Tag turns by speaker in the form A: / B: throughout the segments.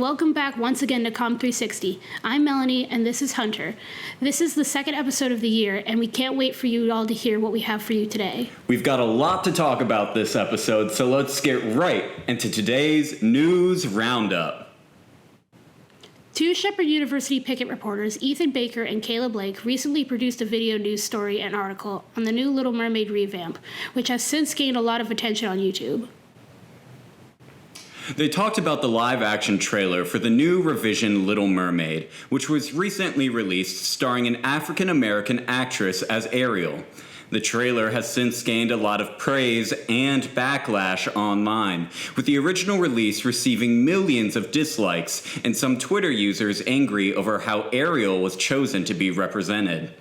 A: welcome back once again to COMM 360. I'm Melanie, and this is Hunter. This is the second episode of the year, and we can't wait for you all to hear what we have for you today.
B: We've got a lot to talk about this episode, so let's get right into today's news roundup.
A: Two Shepherd University Picket reporters, Ethan Baker and Kayla Blake, recently produced a video news story and article on the new Little Mermaid revamp, which has since gained a lot of attention on YouTube.
B: They talked about the live-action trailer for the new revision Little Mermaid, which was recently released starring an African-American actress as Ariel. The trailer has since gained a lot of praise and backlash online, with the original release receiving millions of dislikes and some Twitter users angry over how Ariel was chosen to be represented.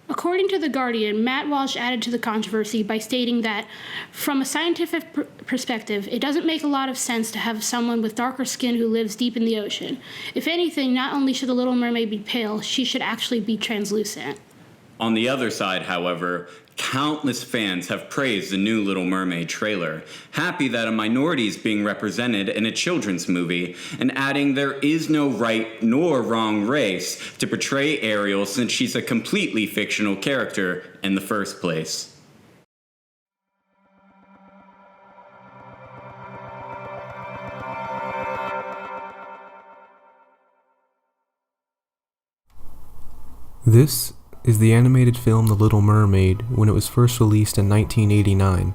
A: According to The Guardian, Matt Walsh added to the controversy by stating that, from a scientific perspective, it doesn't make a lot of sense to have someone with darker skin who lives deep in the ocean. If anything, not only should the Little Mermaid be pale, she should actually be translucent.
B: On the other side, however, countless fans have praised the new Little Mermaid trailer, happy that a minority is being represented in a children's movie, and adding there is no right nor wrong race to portray Ariel since she's a completely fictional character in the first place.
C: This is the animated film The Little Mermaid when it was first released in 1989.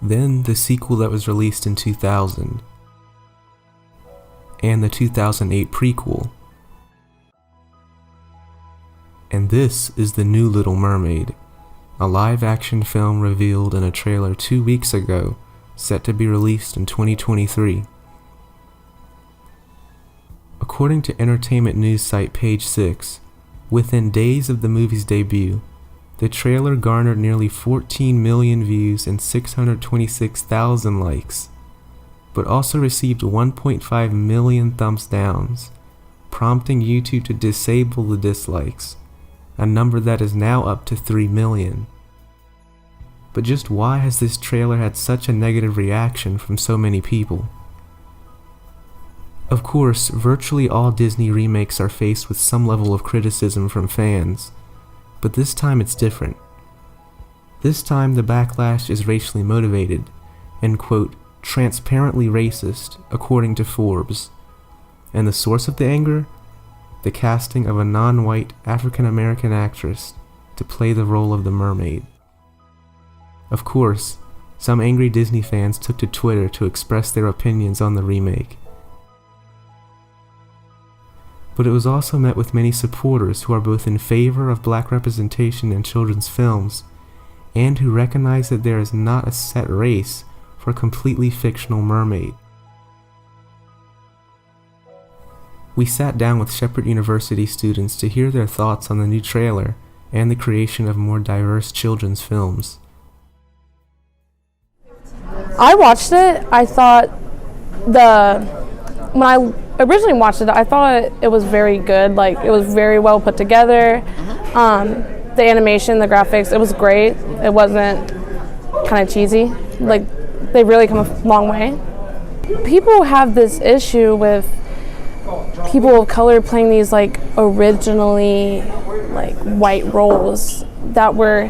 C: Then the sequel that was released in 2000. And the 2008 prequel. And this is the new Little Mermaid, a live-action film revealed in a trailer 2 weeks ago, set to be released in 2023. According to entertainment news site Page 6, within days of the movie's debut, the trailer garnered nearly 14 million views and 626,000 likes, but also received 1.5 million thumbs downs, prompting YouTube to disable the dislikes, a number that is now up to 3 million. But just why has this trailer had such a negative reaction from so many people? Of course, virtually all Disney remakes are faced with some level of criticism from fans, but this time it's different. This time the backlash is racially motivated, and quote, transparently racist, according to Forbes. And the source of the anger? The casting of a non-white African-American actress to play the role of the mermaid. Of course, some angry Disney fans took to Twitter to express their opinions on the remake. But it was also met with many supporters who are both in favor of black representation in children's films and who recognize that there is not a set race for a completely fictional mermaid. We sat down with Shepherd University students to hear their thoughts on the new trailer and the creation of more diverse children's films.
D: I watched it. When I originally watched it, I thought it was very good. Like, it was very well put together. The animation, the graphics, it was great. It wasn't kind of cheesy. Like, they really come a long way. People have this issue with people of color playing these, like, originally, like, white roles that were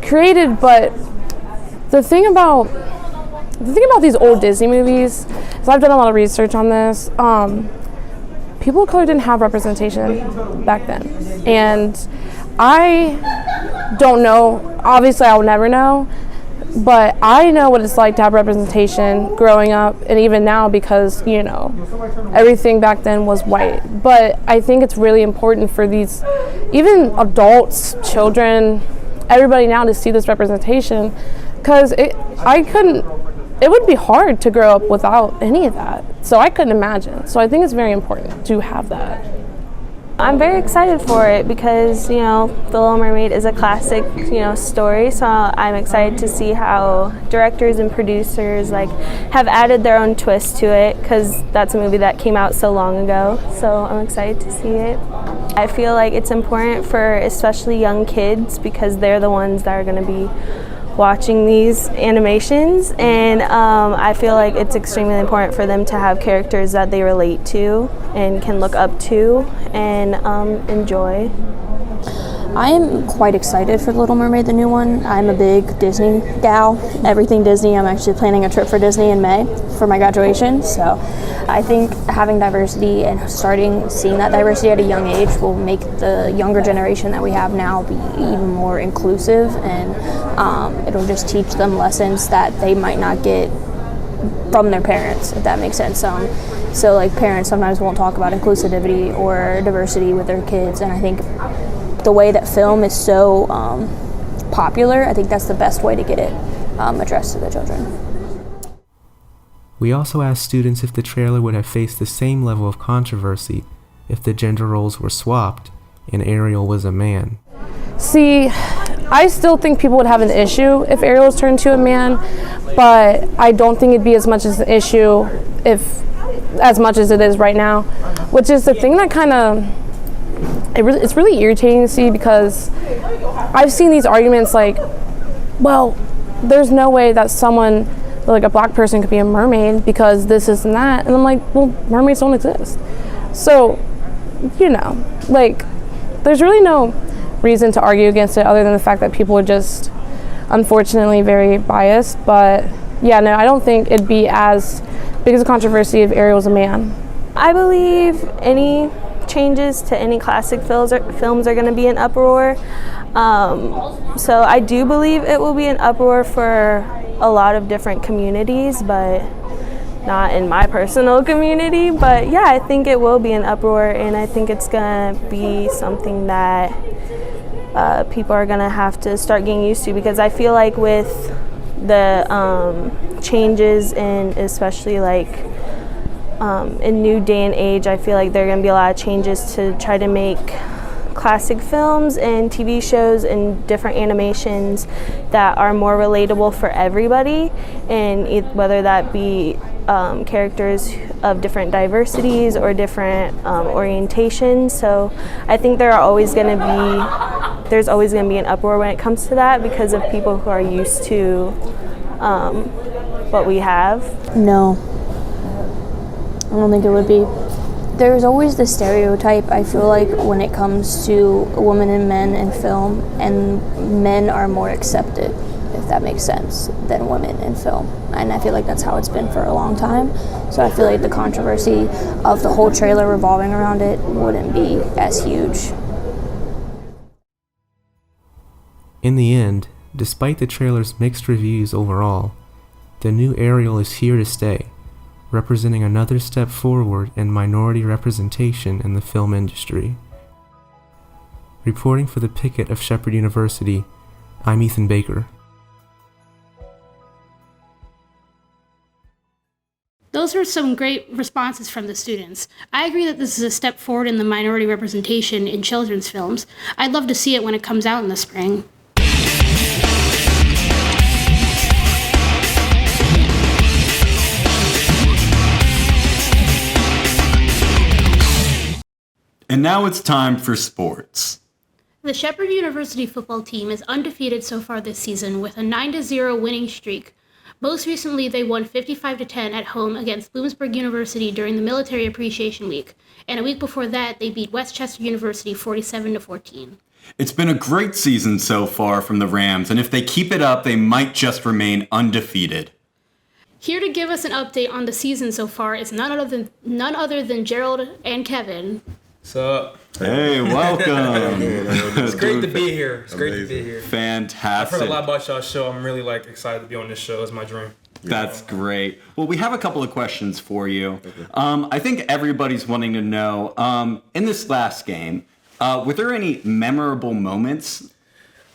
D: created, but the thing about these old Disney movies, so I've done a lot of research on this, people of color didn't have representation back then. And I don't know, obviously I'll never know, but I know what it's like to have representation growing up and even now because, you know, everything back then was white. But I think it's really important for these, even adults, children, everybody now to see this representation because it would be hard to grow up without any of that. So I couldn't imagine. So I think it's very important to have that.
E: I'm very excited for it because, you know, The Little Mermaid is a classic, you know, story. So I'm excited to see how directors and producers have added their own twist to it because that's a movie that came out so long ago. So I'm excited to see it. I feel like it's important for especially young kids because they're the ones that are going to be watching these animations, and I feel like it's extremely important for them to have characters that they relate to and can look up to and enjoy.
F: I am quite excited for The Little Mermaid, the new one. I'm a big Disney gal, everything Disney. I'm actually planning a trip for Disney in May for my graduation. So I think having diversity and seeing that diversity at a young age will make the younger generation that we have now be even more inclusive, and it'll just teach them lessons that they might not get from their parents, if that makes sense. So like parents sometimes won't talk about inclusivity or diversity with their kids, and I think the way that film is so popular, I think that's the best way to get it addressed to the children.
C: We also asked students if the trailer would have faced the same level of controversy if the gender roles were swapped and Ariel was a man.
D: See, I still think people would have an issue if Ariel was turned to a man, but I don't think it'd be as much as an issue as much as it is right now, which is the thing that kind of, it's really irritating to see, because I've seen these arguments like, well, there's no way that someone, like a black person, could be a mermaid because this and that, and I'm like, well, mermaids don't exist. So, like, there's really no reason to argue against it other than the fact that people are just unfortunately very biased. But yeah, no, I don't think it'd be as big as a controversy if Ariel was a man.
E: I believe any changes to any classic films are going to be an uproar. So I do believe it will be an uproar for a lot of different communities, but not in my personal community. But yeah, I think it will be an uproar, and I think it's going to be something that people are going to have to start getting used to, because I feel like with the changes in, especially like in new day and age, I feel like there are going to be a lot of changes to try to make classic films and TV shows and different animations that are more relatable for everybody, and whether that be characters of different diversities or different orientations. So I think there's always going to be an uproar when it comes to that, because of people who are used to what we have.
F: No, I don't think it would be. There's always the stereotype, I feel like, when it comes to women and men in film, and men are more accepted, if that makes sense, than women in film. And I feel like that's how it's been for a long time. So I feel like the controversy of the whole trailer revolving around it wouldn't be as huge.
C: In the end, despite the trailer's mixed reviews overall, the new Ariel is here to stay, representing another step forward in minority representation in the film industry. Reporting for the Picket of Shepherd University, I'm Ethan Baker.
A: Those were some great responses from the students. I agree that this is a step forward in the minority representation in children's films. I'd love to see it when it comes out in the spring.
B: And now it's time for sports.
A: The Shepherd University football team is undefeated so far this season with a 9-0 winning streak. Most recently, they won 55-10 at home against Bloomsburg University during the Military Appreciation Week, and a week before that, they beat Westchester University 47-14.
B: It's been a great season so far from the Rams, and if they keep it up, they might just remain undefeated.
A: Here to give us an update on the season so far is none other than Gerald and Kevin.
G: What's up?
B: Hey, welcome.
G: It's great to be here. It's great to be here.
B: Fantastic.
G: I've heard a lot about y'all's show. I'm really excited to be on this show. It's my dream.
B: That's great. Well, we have a couple of questions for you. I think everybody's wanting to know, in this last game, were there any memorable moments?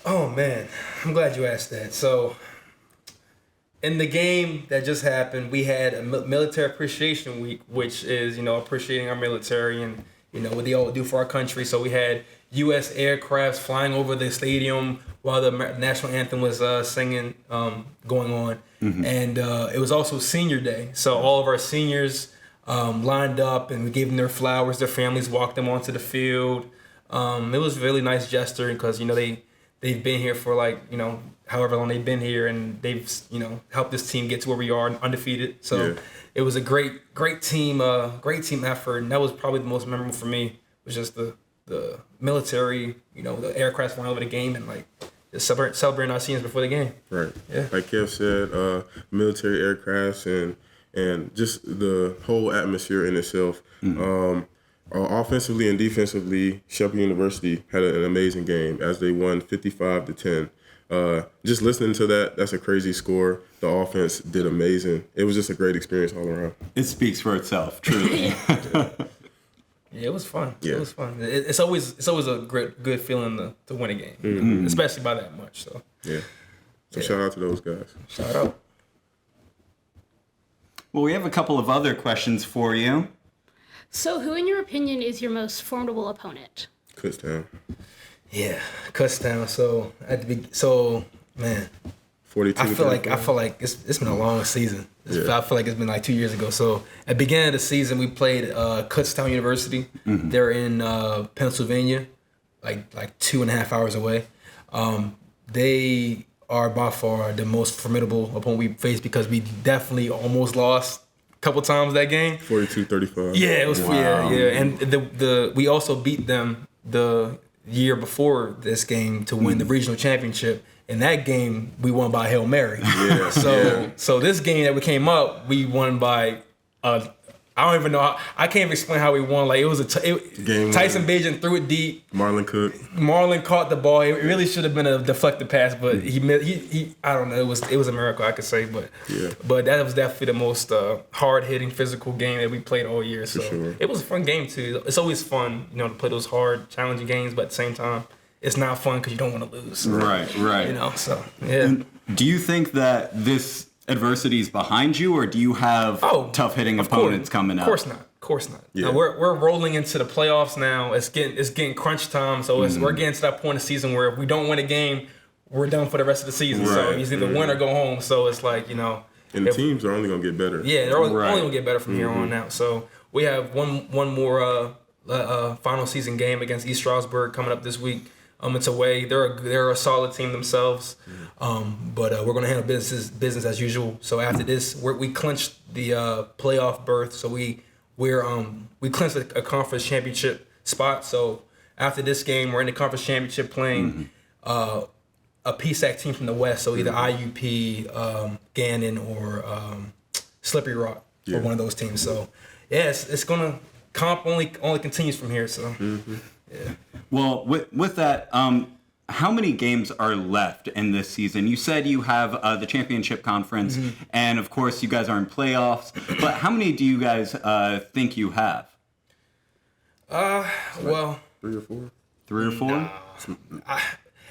G: Oh, man. I'm glad you asked that. So, in the game that just happened, we had a Military Appreciation Week, which is, appreciating our military and, what they all do for our country. So we had U.S. aircrafts flying over the stadium while the national anthem was going on. Mm-hmm. And it was also Senior Day. So all of our seniors lined up, and we gave them their flowers. Their families walked them onto the field. It was a really nice gesture because, they they've been here for like, however long they've been here, and they've, helped this team get to where we are, undefeated. So it was a great team effort, and that was probably the most memorable for me. Was just the military, the aircraft flying over the game, and like just celebrating our scenes before the game.
H: Right.
G: Yeah.
H: Like Kev said, military aircrafts and just the whole atmosphere in itself. Offensively and defensively, Shepherd University had an amazing game as they won 55-10. Just listening to that's a crazy score. The offense did amazing. It was just a great experience all around.
B: It speaks for itself, truly.
G: Yeah, it was fun.
H: Yeah.
G: It was fun. It's always a good feeling to win a game, especially by that much. So
H: Shout out to those guys.
G: Shout out.
B: Well, we have a couple of other questions for you.
A: So, who, in your opinion, is your most formidable opponent?
H: Kutztown.
G: Yeah, Kutztown. Man,
H: 42.
G: I feel like it's been a long season. I feel like it's been like 2 years ago. So at the beginning of the season, we played Kutztown University. They're in Pennsylvania, like 2.5 hours away. They are by far the most formidable opponent we faced because we definitely almost lost a couple times that game.
H: 42-35.
G: Yeah, it was.
B: Wow.
G: Yeah. And we also beat them the year before this game to win the regional championship. In that game, we won by Hail Mary.
H: Yeah.
G: So this game that we came up, we won by. I don't even know. I can't even explain how we won. Like it was
H: Game
G: Tyson Bajan threw it deep.
H: Marlon Cook.
G: Marlon caught the ball. It really should have been a deflected pass, but he I don't know. It was a miracle, I could say, but that was definitely the most hard hitting physical game that we played all year. So
H: sure.
G: It was a fun game too. It's always fun, to play those hard, challenging games, but at the same time, it's not fun because you don't want to lose.
B: Right.
G: So yeah.
B: And do you think that this adversity is behind you, or do you have tough hitting opponents coming up?
G: Of course not.
H: Yeah.
G: Now, we're rolling into the playoffs now. It's getting crunch time, so we're getting to that point of the season where if we don't win a game, we're done for the rest of the season.
B: Right.
G: So it's either win or go home. So it's like
H: And the teams are only gonna get better.
G: Yeah, they're only gonna get better from here on out. So we have one more final season game against East Stroudsburg coming up this week. It's away. They're a solid team themselves, but we're gonna handle business as usual. So after this, we clinched the playoff berth. So we clinched a conference championship spot. So after this game, we're in the conference championship playing a PSAC team from the West. So either IUP, Gannon, or Slippery Rock, or one of those teams. So yeah, it's gonna comp only continues from here. So. Yeah.
B: Well, with that, how many games are left in this season? You said you have the championship conference, and of course you guys are in playoffs. But how many do you guys think you have?
G: Well,
H: 3 or 4.
B: 3 or 4?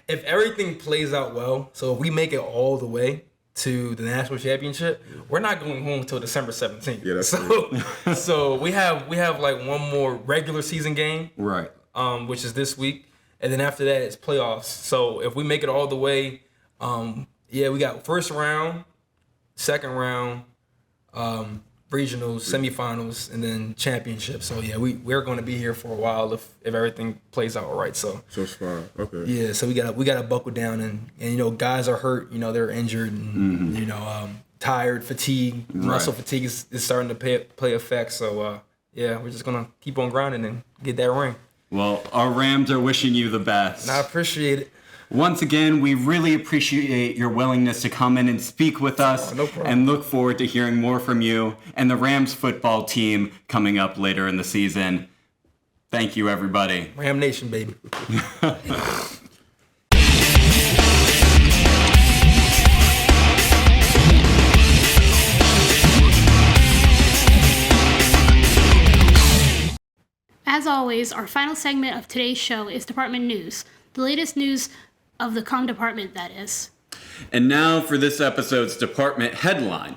G: If everything plays out well, so if we make it all the way to the national championship, we're not going home until December 17th.
H: Yeah, that's
G: so we have like one more regular season game.
B: Right.
G: Which is this week, and then after that it's playoffs. So if we make it all the way, we got first round, second round, regionals, semifinals, and then championship. So yeah, we're going to be here for a while if everything plays out all right. So
H: it's fine. Okay.
G: Yeah, so we gotta buckle down and guys are hurt. They're injured and tired, fatigue, muscle fatigue is starting to play effect. So we're just gonna keep on grinding and get that ring.
B: Well, our Rams are wishing you the best.
G: I appreciate it.
B: Once again, we really appreciate your willingness to come in and speak with us,
G: no problem.
B: and look forward to hearing more from you and the Rams football team coming up later in the season. Thank you, everybody.
G: Ram Nation, baby.
A: As always, our final segment of today's show is department news. The latest news of the COMM department, that is.
B: And now for this episode's department headline.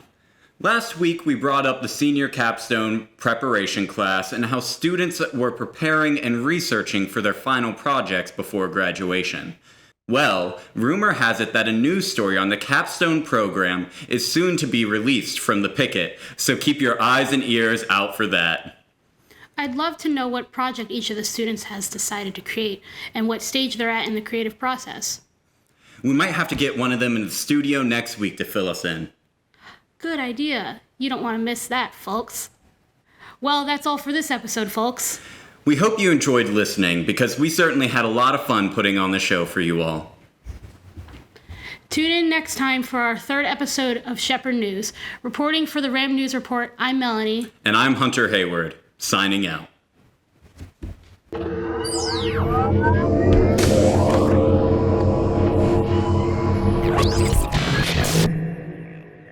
B: Last week, we brought up the senior capstone preparation class and how students were preparing and researching for their final projects before graduation. Well, rumor has it that a news story on the capstone program is soon to be released from the Picket, so keep your eyes and ears out for that.
A: I'd love to know what project each of the students has decided to create and what stage they're at in the creative process.
B: We might have to get one of them in the studio next week to fill us in.
A: Good idea. You don't want to miss that, folks. Well, that's all for this episode, folks.
B: We hope you enjoyed listening, because we certainly had a lot of fun putting on the show for you all.
A: Tune in next time for our third episode of Shepherd News. Reporting for the Ram News Report, I'm Melanie.
B: And I'm Hunter Hayward, signing out.